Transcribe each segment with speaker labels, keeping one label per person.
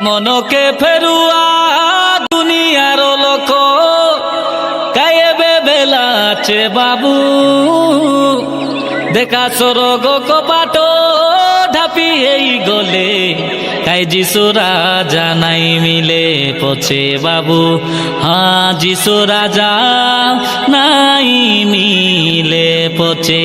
Speaker 1: মনকে ফেরুয়া দুনিয়ার লোক কায়েবে বেলাছে বাবু দেখা সরগ কপাট ঢাপি এই গলে কাই যিশু রাজা নাই মিলে পছে বাবু হ্যাঁ যিশু রাজা নাই মিলে পছে।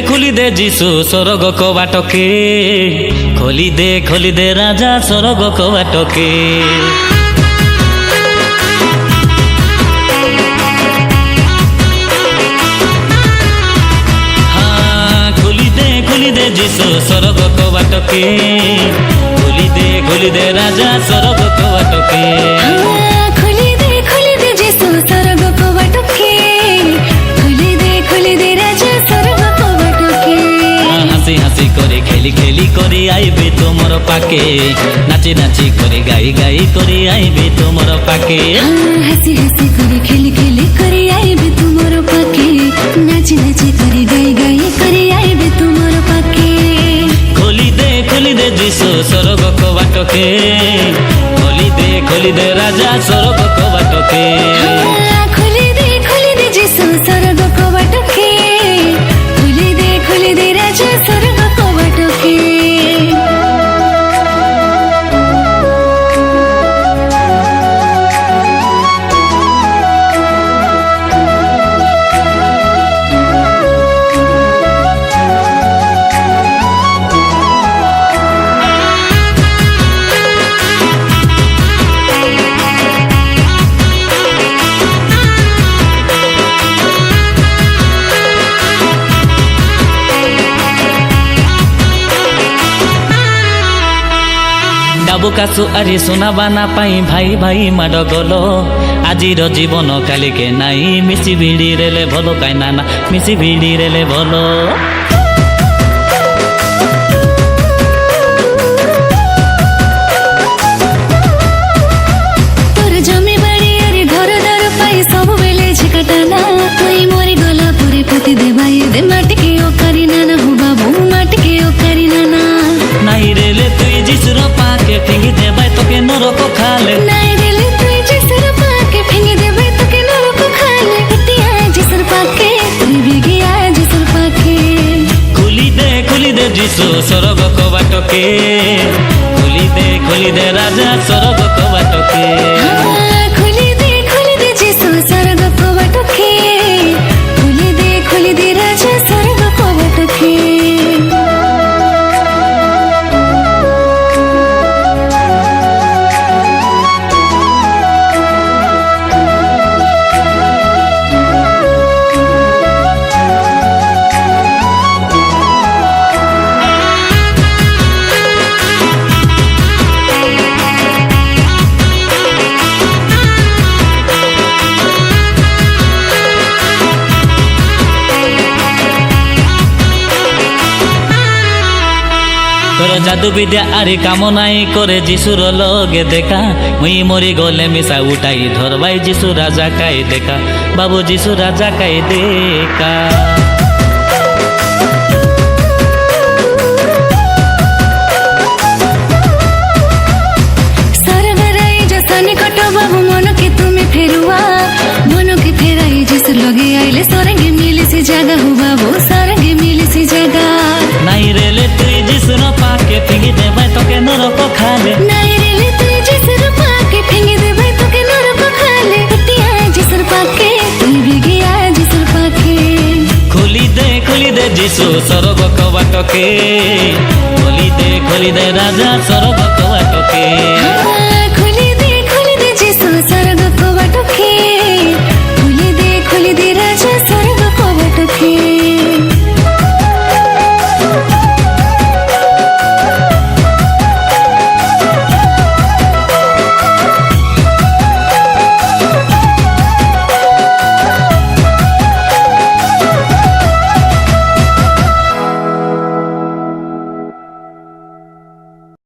Speaker 1: খুলি দে যিশু স্বর্গ কবাটকে খোলি দে রাজা স্বর্গ কবাটকে খুলি দে যিশু স্বর্গ কবাটকে খুলি দে রাজা স্বর্গ কবাটকে হাসি করে খেলি করে আইবে তোমার পাকে নাচি নাচি করে গাই করে আইবে তোমার পাকে
Speaker 2: হাসি করে খেলি করে আইবে তোমার পাকে নাচি নাচি করে গাই করে আইবে তোমার পাকে
Speaker 1: খুলি দে যিশু স্বর্গ কবাটকে খুলি দে রাজা স্বর্গ কবাটকে
Speaker 2: খুলি দে যিশু স্বর্গ কবাটকে খুলি দে রাজা স্বর্গ কবাটকে।
Speaker 1: কাছু আরি শোনাবা না পাই ভাই মাড গল আজির জীবন কালিকে নাই মিশি ভিড়ি রেলে ভলো কাই না মিশি ভিড়ি রেলে ভলো
Speaker 2: তোর জমি বাড়ি আরে ঘর দর পাই সবু বেলে ঝিকাটানা তুই মরি গলা পুরে পতি দেবাই দে মাটিকে ও করি না হু বাবু মাটিকে ও করি না
Speaker 1: নাই রেলে তুই যিশুর পাকে ফিঙ্গি দেবাই তোকে নরক খালে
Speaker 2: নাই রেলে তুই যিশুর পাকে ফিঙ্গি দেবাই তোকে নরক খালে তিয়া যিশুর পাকে তুই বিগিয়া যিশুর পাকে
Speaker 1: খুলি দে যিশু স্বর্গ কবাটকে খুলি দে রাজা স্বর্গ কবাটকে
Speaker 2: খুলি দে যিশু স্বর্গ কবাটকে খুলি দে রাজা স্বর্গ কবাটকে।
Speaker 1: তোর জাদু বিদ্যা আরে কামনাই করে যিশুর লগে দেখা মুই মরি গলে মিশা উঠাই ধরবাই যিশু রাজা কাই দেখা বাবু যিশু রাজা কাই দেখা
Speaker 2: সরবরাই জসানি কট বাবু মনকে তুমি ফেরুয়া মনকে ফেরাই যিশু লগে আইলে সরঙ্গে মিলিছি জায়গা হু বাবু সরঙ্গে মিলিছি জায়গা
Speaker 1: নাই রেলে তুই যিশুর পাকে ফিঙ্গি দেবাই তোকে নরক খালে
Speaker 2: নাই রেলে তুই যিশুর পাকে ফিঙ্গি দেবাই তোকে নরক খালে তিয়া যিশুর পাকে তুই বিগিয়া যিশুর পাকে
Speaker 1: খুলি দে যিশু স্বর্গ কবাটকে খুলি দে রাজা স্বর্গ কবাটকে